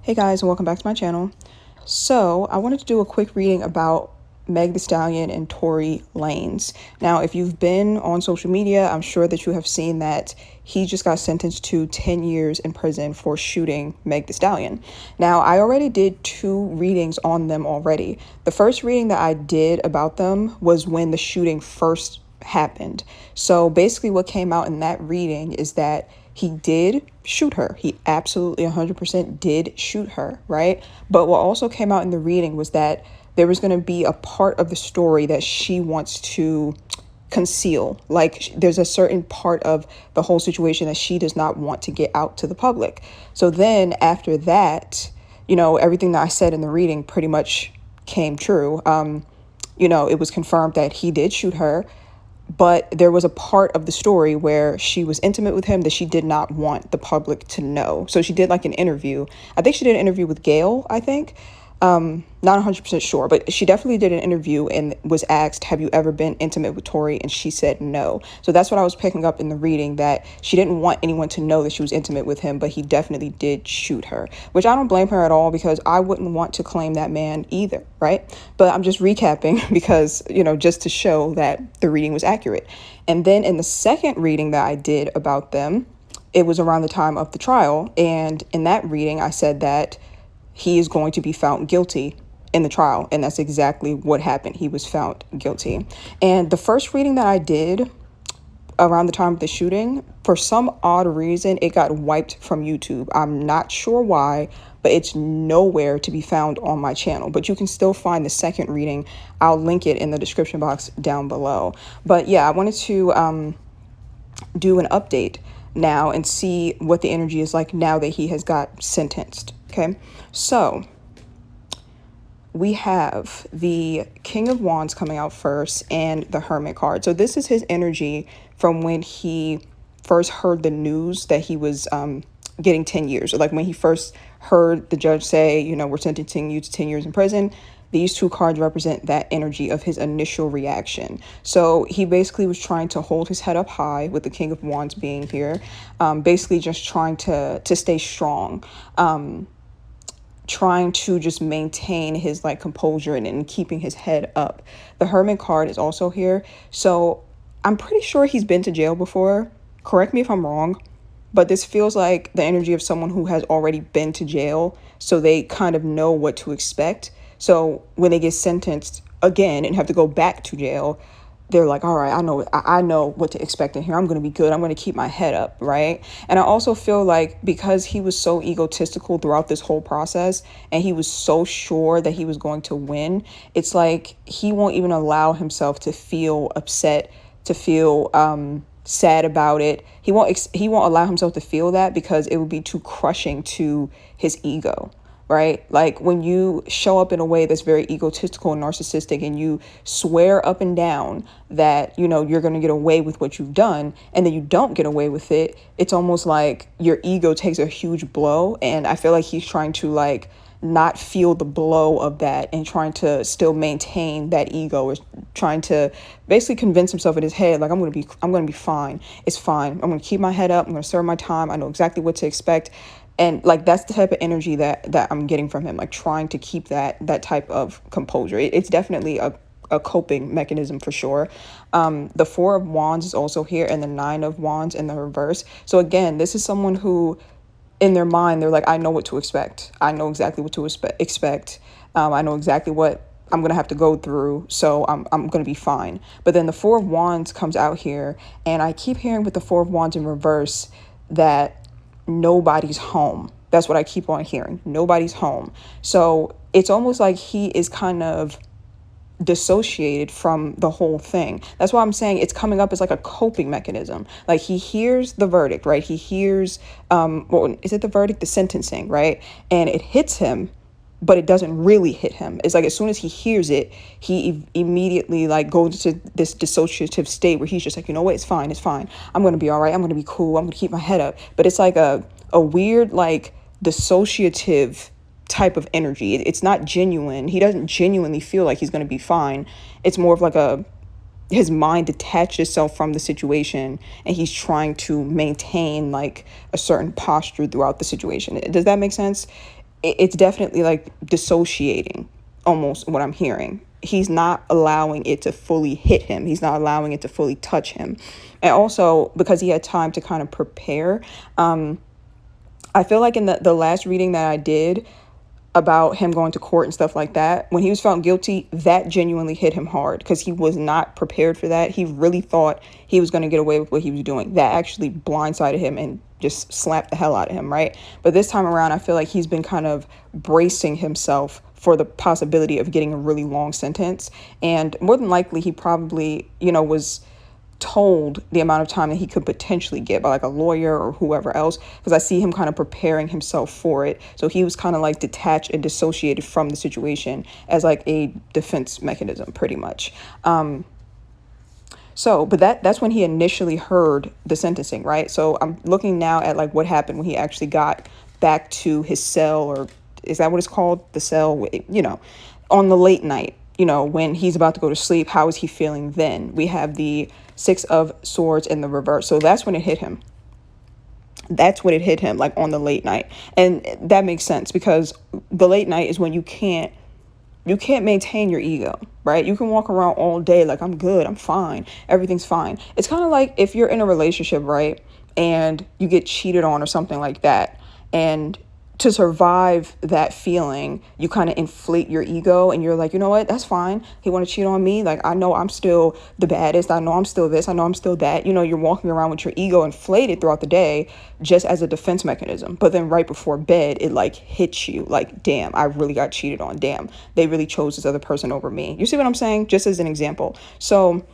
Hey guys, and welcome back to my channel. So I wanted to do a quick reading about Thee Stallion and Tory Lanez. Now, if you've been on social media, I'm sure that you have seen that he just got sentenced to 10 years in prison for shooting Thee Stallion. Now, I already did 2 readings on them already. The first reading that I did about them was when the shooting first happened. So basically what came out in that reading is that he did shoot her. He absolutely 100% did shoot her, right? But what also came out in the reading was that there was going to be a part of the story that she wants to conceal. Like there's a certain part of the whole situation that she does not want to get out to the public. So then after that, everything that I said in the reading pretty much came true. It was confirmed that he did shoot her. But there was a part of the story where she was intimate with him that she did not want the public to know. So she did like an interview. I think she did an interview with Gayle, I think. Not 100% sure, but she definitely did an interview and was asked, have you ever been intimate with Tory? And she said no. So that's what I was picking up in the reading, that she didn't want anyone to know that she was intimate with him, but he definitely did shoot her, which I don't blame her at all, because I wouldn't want to claim that man either, right? But I'm just recapping because, just to show that the reading was accurate. And then in the second reading that I did about them, it was around the time of the trial. And in that reading, I said that he is going to be found guilty in the trial. And that's exactly what happened. He was found guilty. And the first reading that I did around the time of the shooting, for some odd reason, it got wiped from YouTube. I'm not sure why, but it's nowhere to be found on my channel. But you can still find the second reading. I'll link it in the description box down below. But yeah, I wanted to do an update now and see what the energy is like now that he has got sentenced. Okay, so we have the King of Wands coming out first and the Hermit card. So this is his energy from when he first heard the news that he was getting 10 years. Or like when he first heard the judge say, we're sentencing you to 10 years in prison. These 2 cards represent that energy of his initial reaction. So he basically was trying to hold his head up high with the King of Wands being here, basically just trying to stay strong. Trying to just maintain his composure and keeping his head up. The Hermit card is also here. So I'm pretty sure he's been to jail before. Correct me if I'm wrong, but this feels like the energy of someone who has already been to jail. So they kind of know what to expect. So when they get sentenced again and have to go back to jail, they're like, all right, I know what to expect in here. I'm going to be good. I'm going to keep my head up, right? And I also feel like because he was so egotistical throughout this whole process and he was so sure that he was going to win, it's like he won't even allow himself to feel upset, to feel sad about it. He won't allow himself to feel that because it would be too crushing to his ego. Right? Like when you show up in a way that's very egotistical and narcissistic and you swear up and down that, you're going to get away with what you've done and then you don't get away with it, it's almost like your ego takes a huge blow. And I feel like he's trying to not feel the blow of that and trying to still maintain that ego, or trying to basically convince himself in his head, like, I'm going to be fine. It's fine. I'm going to keep my head up. I'm going to serve my time. I know exactly what to expect. And that's the type of energy that I'm getting from him, trying to keep that type of composure. It's definitely a coping mechanism for sure. The 4 of Wands is also here, and the 9 of Wands in the reverse. So again, this is someone who in their mind, they're like, I know what to expect. I know exactly what to expect. I know exactly what I'm going to have to go through. So I'm going to be fine. But then the 4 of Wands comes out here, and I keep hearing with the 4 of Wands in reverse that nobody's home. That's what I keep on hearing. Nobody's home. So it's almost like he is kind of dissociated from the whole thing. That's why I'm saying it's coming up as like a coping mechanism. Like he hears the verdict, right? He hears, is it the verdict? The sentencing, right? And it hits him, but it doesn't really hit him. It's like as soon as he hears it, he immediately goes into this dissociative state where he's just like, you know what, it's fine. I'm going to be all right. I'm going to be cool. I'm going to keep my head up. But it's like a weird, dissociative type of energy. It's not genuine. He doesn't genuinely feel like he's going to be fine. It's more of his mind detached itself from the situation and he's trying to maintain a certain posture throughout the situation. Does that make sense? it's definitely like dissociating, almost what I'm hearing. He's not allowing it to fully hit him. He's not allowing it to fully touch him. And also because he had time to kind of prepare, I feel like in the last reading that I did about him going to court and stuff like that, when he was found guilty, that genuinely hit him hard because he was not prepared for that. He really thought he was going to get away with what he was doing. That actually blindsided him and just slapped the hell out of him, right? But this time around, I feel like he's been kind of bracing himself for the possibility of getting a really long sentence. And more than likely, he probably, was told the amount of time that he could potentially get by like a lawyer or whoever else, because I see him kind of preparing himself for it. So he was kind of like detached and dissociated from the situation as like a defense mechanism, pretty much. But that's when he initially heard the sentencing, right? So I'm looking now at like what happened when he actually got back to his cell, or is that what it's called? The cell, on the late night, when he's about to go to sleep. How is he feeling then? We have the Six of Swords in the reverse. So that's when it hit him. That's when it hit him, like on the late night. And that makes sense because the late night is when you can't maintain your ego, right? You can walk around all day like, I'm good, I'm fine, everything's fine. It's kind of like if you're in a relationship, right, and you get cheated on or something like that, and to survive that feeling, you kind of inflate your ego and you're like, you know what, that's fine. He want to cheat on me. Like, I know I'm still the baddest. I know I'm still this. I know I'm still that. You're walking around with your ego inflated throughout the day just as a defense mechanism. But then right before bed, it like hits you like, damn, I really got cheated on. Damn, they really chose this other person over me. You see what I'm saying? Just as an example. So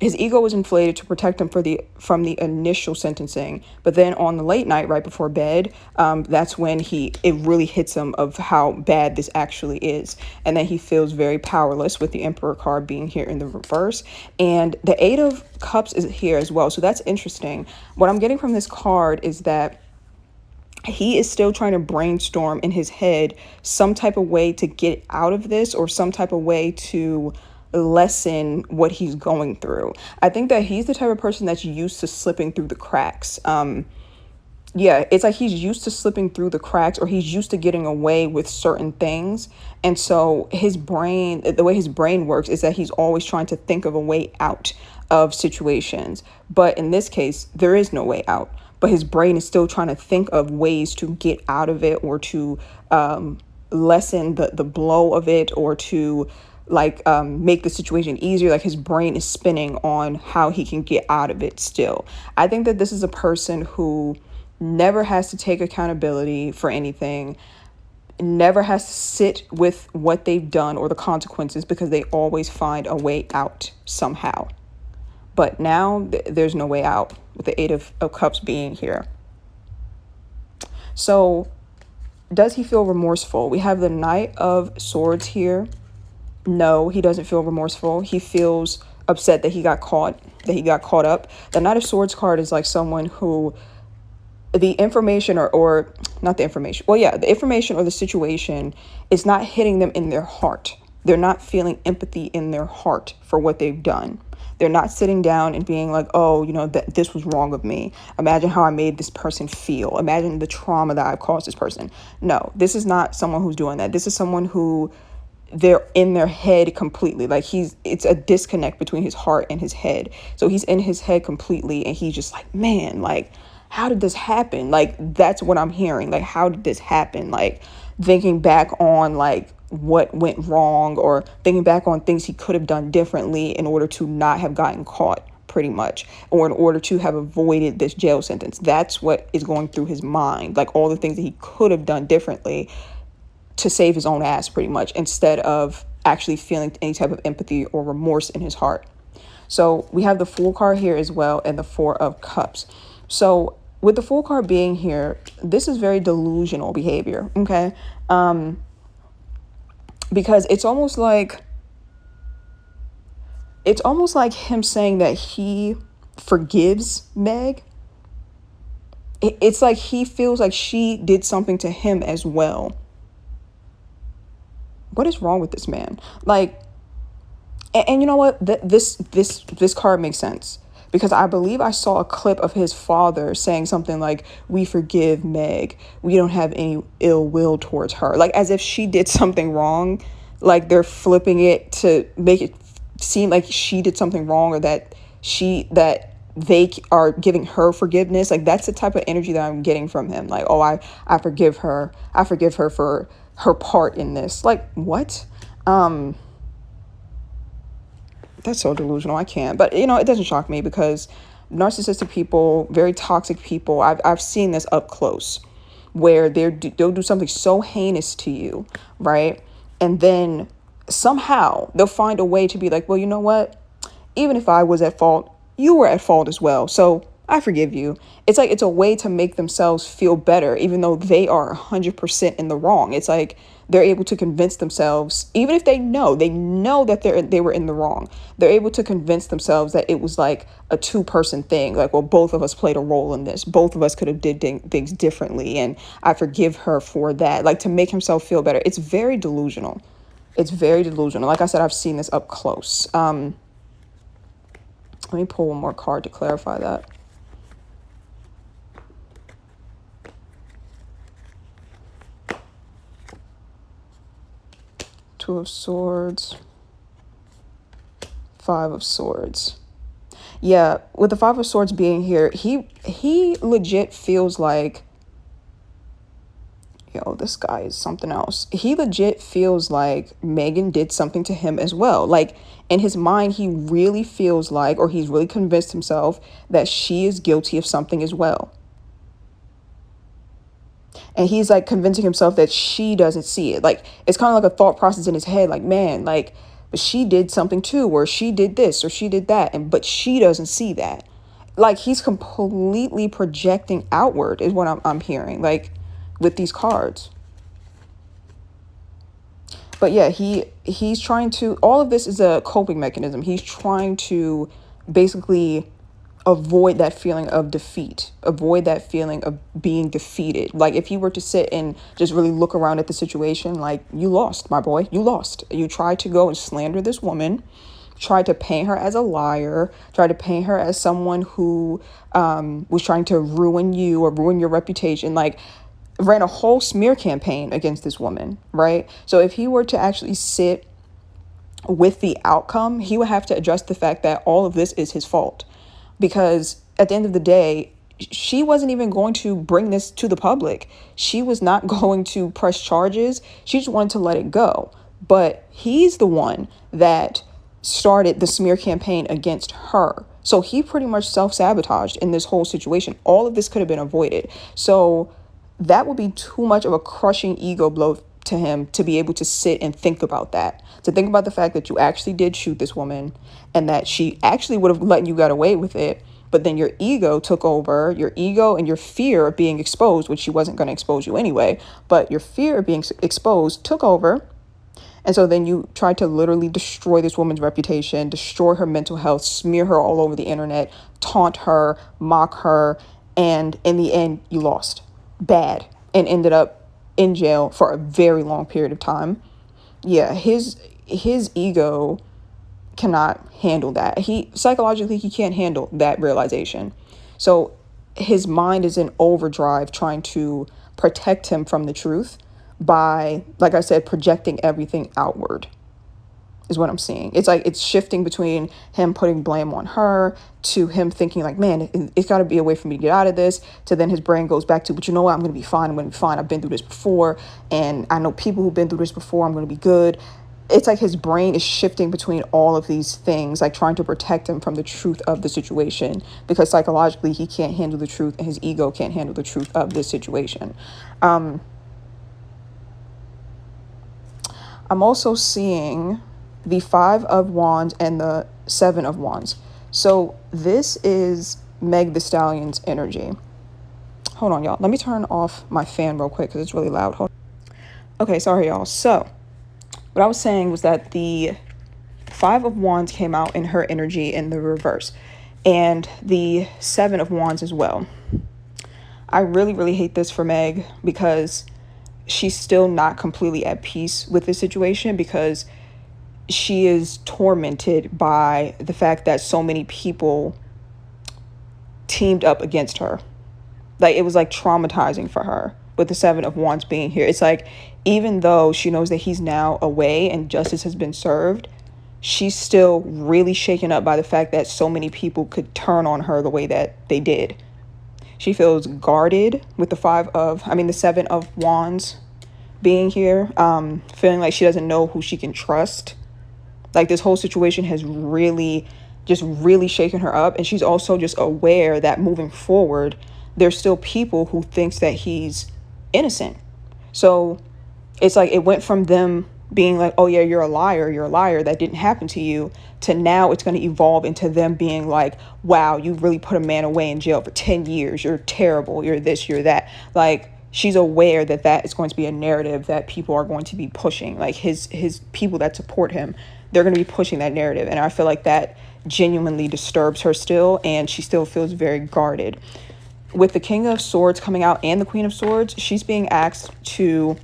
his ego was inflated to protect him from the initial sentencing, but then on the late night, right before bed, that's when it really hits him of how bad this actually is, and then he feels very powerless with the Emperor card being here in the reverse, and the Eight of Cups is here as well. So that's interesting. What I'm getting from this card is that he is still trying to brainstorm in his head some type of way to get out of this, or some type of way to lessen what he's going through. I think that he's the type of person that's used to slipping through the cracks. It's like he's used to slipping through the cracks, or he's used to getting away with certain things. And so the way his brain works is that he's always trying to think of a way out of situations. But in this case, there is no way out. But his brain is still trying to think of ways to get out of it, or to lessen the blow of it, or to make the situation easier. Like, his brain is spinning on how he can get out of it still. I think that this is a person who never has to take accountability for anything, never has to sit with what they've done or the consequences, because they always find a way out somehow. But now there's no way out with the Eight of Cups being here. So does he feel remorseful? We have the Knight of Swords here. No, he doesn't feel remorseful. He feels upset that he got caught up. The Knight of Swords card is like someone who the information or not the information. Well, yeah, the information or the situation is not hitting them in their heart. They're not feeling empathy in their heart for what they've done. They're not sitting down and being like, oh, that this was wrong of me. Imagine how I made this person feel. Imagine the trauma that I've caused this person. No, this is not someone who's doing that. This is someone who they're in their head completely. Like, it's a disconnect between his heart and his head. So he's in his head completely, and he's just like, man, like, how did this happen? Like, that's what I'm hearing. Like, how did this happen? Like, thinking back on like what went wrong, or thinking back on things he could have done differently in order to not have gotten caught, pretty much, or in order to have avoided this jail sentence. That's what is going through his mind. Like, all the things that he could have done differently to save his own ass, pretty much, instead of actually feeling any type of empathy or remorse in his heart. So we have the Fool card here as well, and the Four of Cups. So with the Fool card being here, this is very delusional behavior, okay? Because it's almost like him saying that he forgives Meg. It's like he feels like she did something to him as well. What is wrong with this man? Like, and you know what? This card makes sense, because I believe I saw a clip of his father saying something like, "We forgive Meg. We don't have any ill will towards her." Like as if she did something wrong. Like they're flipping it to make it seem like she did something wrong, or that they are giving her forgiveness. Like that's the type of energy that I'm getting from him. Like, oh, I forgive her. I forgive her for her part in this. Like what? That's so delusional. I can't. But it doesn't shock me, because narcissistic people, very toxic people, I've seen this up close, where they'll do something so heinous to you, right? And then somehow they'll find a way to be like, well, you know what? Even if I was at fault, you were at fault as well. So I forgive you. It's like it's a way to make themselves feel better, even though they are 100% in the wrong. It's like they're able to convince themselves, even if they know that they were in the wrong, they're able to convince themselves that it was like a two-person thing. Like, well, both of us played a role in this. Both of us could have did things differently, and I forgive her for that. Like to make himself feel better. It's very delusional. It's very delusional. Like I said, I've seen this up close. Let me pull one more card to clarify that. Two of Swords. Five of Swords. Yeah, with the Five of Swords being here, he legit feels like, yo, this guy is something else. He legit feels like Megan did something to him as well. Like in his mind, he really feels like, or he's really convinced himself that she is guilty of something as well. And he's like convincing himself that she doesn't see it. Like it's kind of like a thought process in his head, like, man, like, but she did something too, or she did this or she did that, but she doesn't see that. Like he's completely projecting outward is what I'm hearing, like with these cards. But yeah, he's trying to, all of this is a coping mechanism. He's trying to basically avoid that feeling of defeat, avoid that feeling of being defeated. Like if he were to sit and just really look around at the situation, like, you lost, my boy, you lost. You tried to go and slander this woman, tried to paint her as a liar, tried to paint her as someone who was trying to ruin you or ruin your reputation, like ran a whole smear campaign against this woman, right? So if he were to actually sit with the outcome, he would have to address the fact that all of this is his fault. Because at the end of the day, she wasn't even going to bring this to the public. She was not going to press charges. She just wanted to let it go. But he's the one that started the smear campaign against her. So he pretty much self-sabotaged in this whole situation. All of this could have been avoided. So that would be too much of a crushing ego blow to him to be able to sit and think about that. To think about the fact that you actually did shoot this woman and that she actually would have let you get away with it. But then your ego took over, your ego and your fear of being exposed, which she wasn't going to expose you anyway. But your fear of being exposed took over. And so then you tried to literally destroy this woman's reputation, destroy her mental health, smear her all over the internet, taunt her, mock her. And in the end, you lost bad and ended up in jail for a very long period of time. Yeah, his ego cannot handle that. Psychologically, he can't handle that realization. So his mind is in overdrive trying to protect him from the truth by, like I said, projecting everything outward is what I'm seeing. It's like it's shifting between him putting blame on her to him thinking like, man, it's got to be a way for me to get out of this, to then his brain goes back to, but you know what, I'm going to be fine. I'm going to be fine. I've been through this before, and I know people who've been through this before. I'm going to be good. It's like his brain is shifting between all of these things, like trying to protect him from the truth of the situation, because psychologically he can't handle the truth and his ego can't handle the truth of this situation. I'm also seeing the Five of Wands and the Seven of Wands. So this is Meg Thee Stallion's energy. Hold on, y'all. Let me turn off my fan real quick because it's really loud. Okay, sorry, y'all. So what I was saying was that the Five of Wands came out in her energy in the reverse, and the Seven of Wands as well. I really, really hate this for Meg because she's still not completely at peace with the situation, because she is tormented by the fact that so many people teamed up against her. Like, it was like traumatizing for her with the Seven of Wands being here. It's like, even though she knows that he's now away and justice has been served, she's still really shaken up by the fact that so many people could turn on her the way that they did. She feels guarded with the Seven of Wands being here, feeling like she doesn't know who she can trust. Like, this whole situation has really shaken her up. And she's also just aware that moving forward, there's still people who thinks that he's innocent. So it's like, it went from them being like, oh yeah, you're a liar, that didn't happen to you, to now it's going to evolve into them being like, wow, you really put a man away in jail for 10 years. You're terrible. You're this, you're that. Like, she's aware that that is going to be a narrative that people are going to be pushing. Like, his people that support him, they're going to be pushing that narrative. And I feel like that genuinely disturbs her still, and she still feels very guarded. With the King of Swords coming out and the Queen of Swords, she's being asked to,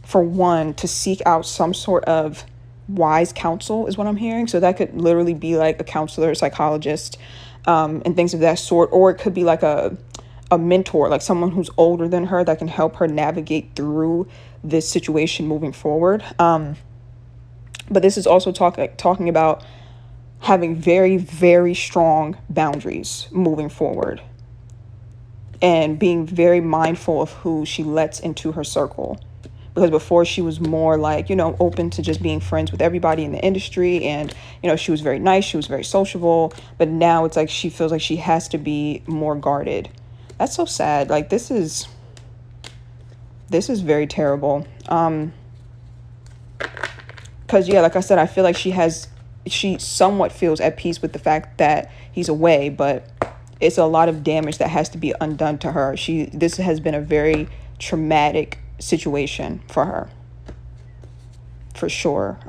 for one, to seek out some sort of wise counsel is what I'm hearing. So that could literally be like a counselor, a psychologist, and things of that sort. Or it could be like a mentor, like someone who's older than her that can help her navigate through this situation moving forward. But this is also talking about having very, very strong boundaries moving forward, and being very mindful of who she lets into her circle. Because before, she was more like, open to just being friends with everybody in the industry. And, she was very nice. She was very sociable. But now it's like she feels like she has to be more guarded. That's so sad. Like, this is very terrible. Because, yeah, like I said, I feel like she somewhat feels at peace with the fact that he's away. But it's a lot of damage that has to be undone to her. This has been a very traumatic situation for her, for sure.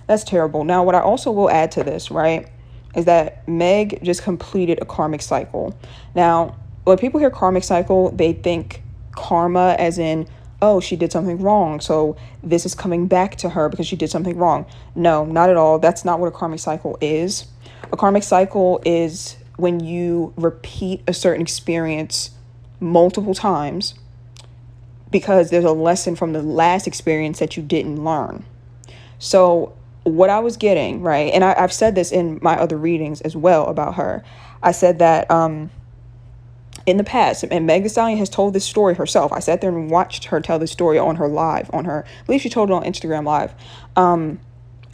That's terrible. Now, what I also will add to this, right, is that Meg just completed a karmic cycle. Now, when people hear karmic cycle, they think karma as in, oh, she did something wrong, so this is coming back to her because she did something wrong. No, not at all. That's not what a karmic cycle is. A karmic cycle is when you repeat a certain experience multiple times because there's a lesson from the last experience that you didn't learn. So what I was getting, right, and I've said this in my other readings as well about her. I said that in the past, and Meg Thee Stallion has told this story herself. I sat there and watched her tell this story on her live, I believe she told it on Instagram Live.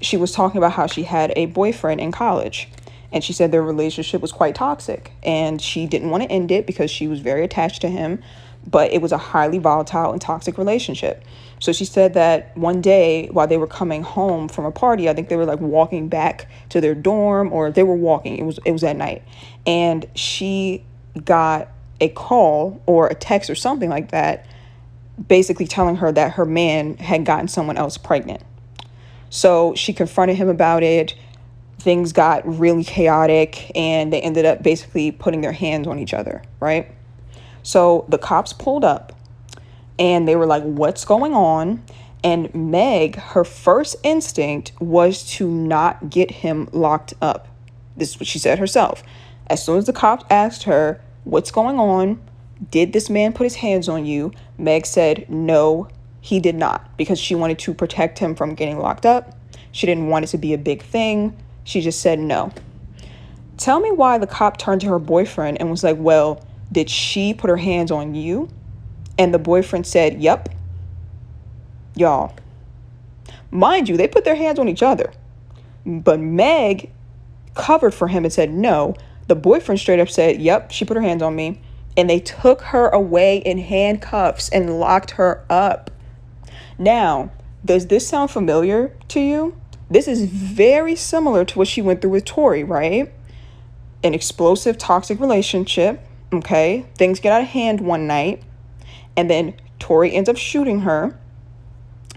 She was talking about how she had a boyfriend in college. And she said their relationship was quite toxic. And she didn't want to end it because she was very attached to him. But it was a highly volatile and toxic relationship. So she said that one day while they were coming home from a party, I think they were like walking back to their dorm, or they were walking. It was at night. And she got a call or a text or something like that, basically telling her that her man had gotten someone else pregnant. So she confronted him about it. Things got really chaotic, and they ended up basically putting their hands on each other, right? So the cops pulled up, and they were like, what's going on? And Meg, her first instinct was to not get him locked up. This is what she said herself. As soon as the cops asked her, what's going on? Did this man put his hands on you? Meg said, no, he did not, because she wanted to protect him from getting locked up. She didn't want it to be a big thing. She just said no. Tell me why the cop turned to her boyfriend and was like, well, did she put her hands on you? And the boyfriend said, yep. Y'all, mind you, they put their hands on each other. But Meg covered for him and said no. The boyfriend straight up said, yep, she put her hands on me. And they took her away in handcuffs and locked her up. Now, does this sound familiar to you? This is very similar to what she went through with Tory, right? An explosive, toxic relationship, okay? Things get out of hand one night, and then Tory ends up shooting her.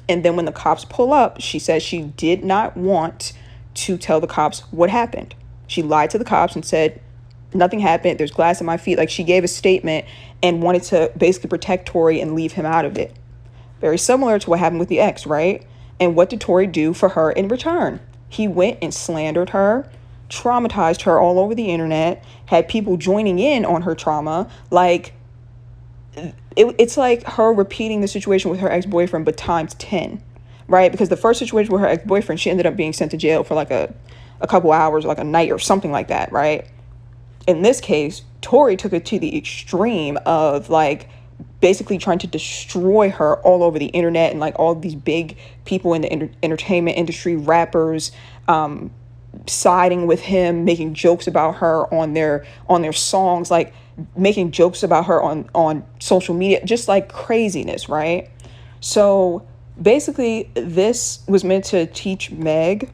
And then when the cops pull up, she says she did not want to tell the cops what happened. She lied to the cops and said, nothing happened. There's glass in my feet. Like, she gave a statement and wanted to basically protect Tory and leave him out of it. Very similar to what happened with the ex, right? And what did Tory do for her in return? He went and slandered her, traumatized her all over the internet, had people joining in on her trauma. Like, it's like her repeating the situation with her ex-boyfriend, but times 10, right? Because the first situation with her ex-boyfriend, she ended up being sent to jail for like a couple hours, like a night or something like that, right? In this case, Tory took it to the extreme of like basically trying to destroy her all over the internet, and like all these big people in the entertainment industry, rappers, siding with him, making jokes about her on their songs, like making jokes about her on social media, just like craziness, right? So basically this was meant to teach Meg,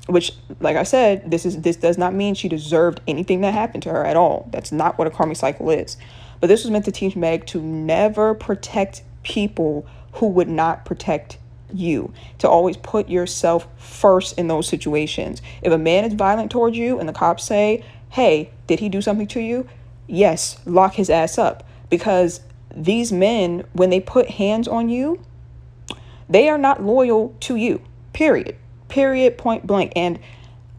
which, like I said, this does not mean she deserved anything that happened to her at all. That's not what a karmic cycle is. But this was meant to teach Meg to never protect people who would not protect you, to always put yourself first in those situations. If a man is violent towards you and the cops say, hey, did he do something to you? Yes, lock his ass up. Because these men, when they put hands on you, they are not loyal to you, period, point blank. And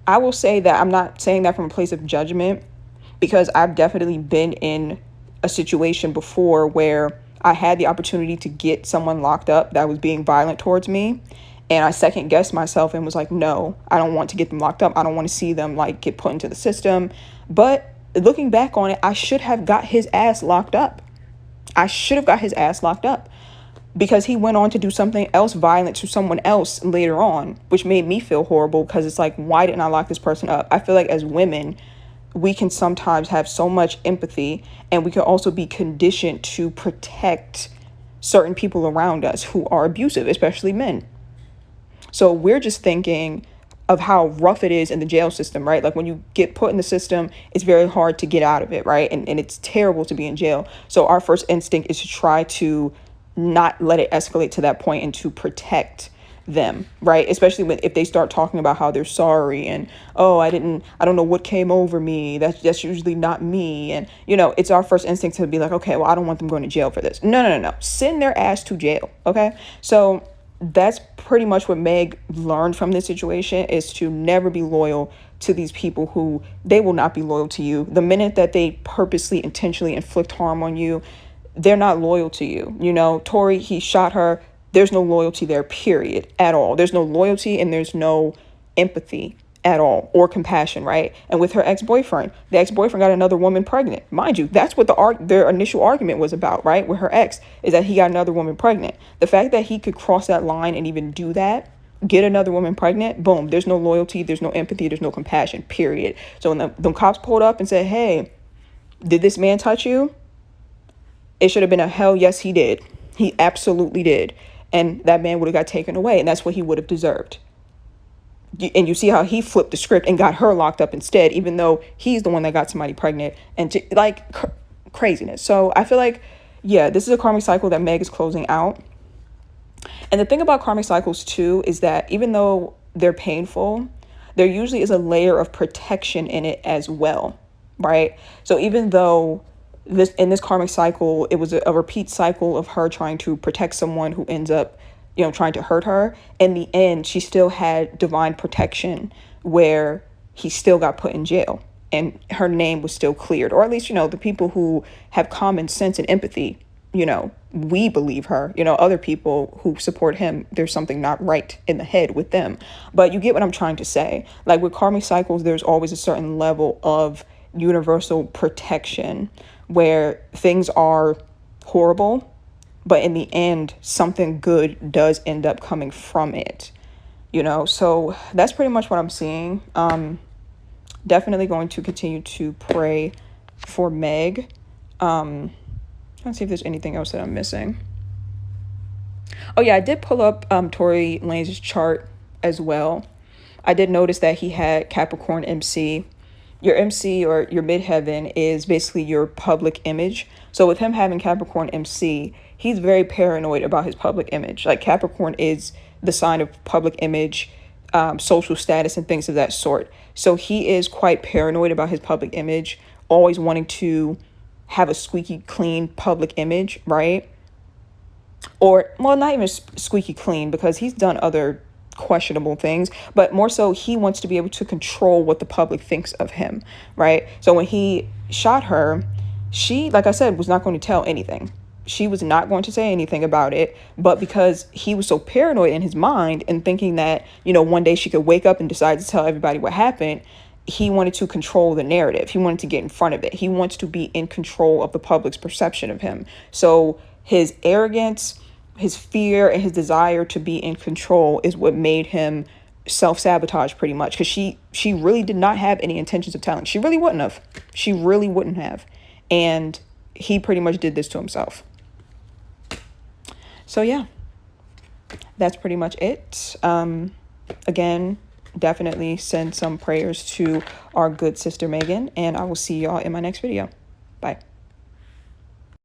I will say that I'm not saying that from a place of judgment, because I've definitely been in a situation before where I had the opportunity to get someone locked up that was being violent towards me. And I second guessed myself and was like, no, I don't want to get them locked up. I don't want to see them like get put into the system. But looking back on it, I should have got his ass locked up. Because he went on to do something else violent to someone else later on, which made me feel horrible, because it's like, why didn't I lock this person up? I feel like as women, we can sometimes have so much empathy, and we can also be conditioned to protect certain people around us who are abusive, especially men. So we're just thinking of how rough it is in the jail system, right? Like when you get put in the system, it's very hard to get out of it, right? And it's terrible to be in jail. So our first instinct is to try to not let it escalate to that point and to protect them, right? Especially if they start talking about how they're sorry and, oh, I don't know what came over me. That's usually not me. And, it's our first instinct to be like, okay, well, I don't want them going to jail for this. No. Send their ass to jail. Okay. So that's pretty much what Meg learned from this situation, is to never be loyal to these people who they will not be loyal to you. The minute that they purposely, intentionally inflict harm on you, they're not loyal to you. Tory, he shot her. There's no loyalty there, period, at all. There's no loyalty, and there's no empathy at all, or compassion, right? And with her ex-boyfriend, the ex-boyfriend got another woman pregnant. Mind you, that's what their initial argument was about, right? With her ex, is that he got another woman pregnant. The fact that he could cross that line and even do that, get another woman pregnant, boom, there's no loyalty, there's no empathy, there's no compassion, period. So when the cops pulled up and said, hey, did this man touch you? It should have been a hell yes, he did. He absolutely did. And that man would have got taken away, and that's what he would have deserved. And you see how he flipped the script and got her locked up instead, even though he's the one that got somebody pregnant, and craziness. So I feel like, yeah, this is a karmic cycle that Meg is closing out. And the thing about karmic cycles too is that even though they're painful, there usually is a layer of protection in it as well, right? So even though in this karmic cycle, it was a repeat cycle of her trying to protect someone who ends up, trying to hurt her. In the end, she still had divine protection where he still got put in jail and her name was still cleared. Or at least, the people who have common sense and empathy, we believe her. Other people who support him, there's something not right in the head with them. But you get what I'm trying to say. Like with karmic cycles, there's always a certain level of universal protection where things are horrible, but in the end, something good does end up coming from it, So that's pretty much what I'm seeing. Definitely going to continue to pray for Meg. Trying to see if there's anything else that I'm missing. Oh yeah, I did pull up Tory Lanez's chart as well. I did notice that he had Capricorn MC. Your MC or your midheaven is basically your public image. So with him having Capricorn MC, he's very paranoid about his public image. Like Capricorn is the sign of public image, social status and things of that sort. So he is quite paranoid about his public image, always wanting to have a squeaky clean public image, right? Or, well, not even squeaky clean, because he's done other questionable things, but more so he wants to be able to control what the public thinks of him, right? So when he shot her, she, like I said, was not going to tell anything. She was not going to say anything about it, but because he was so paranoid in his mind and thinking that, you know, one day she could wake up and decide to tell everybody what happened, he wanted to control the narrative. He wanted to get in front of it. He wants to be in control of the public's perception of him. So his arrogance, his fear, and his desire to be in control is what made him self-sabotage pretty much, because she really did not have any intentions of telling. She really wouldn't have. She really wouldn't have. And he pretty much did this to himself. So yeah, that's pretty much it. Again, definitely send some prayers to our good sister Megan, and I will see y'all in my next video. Bye.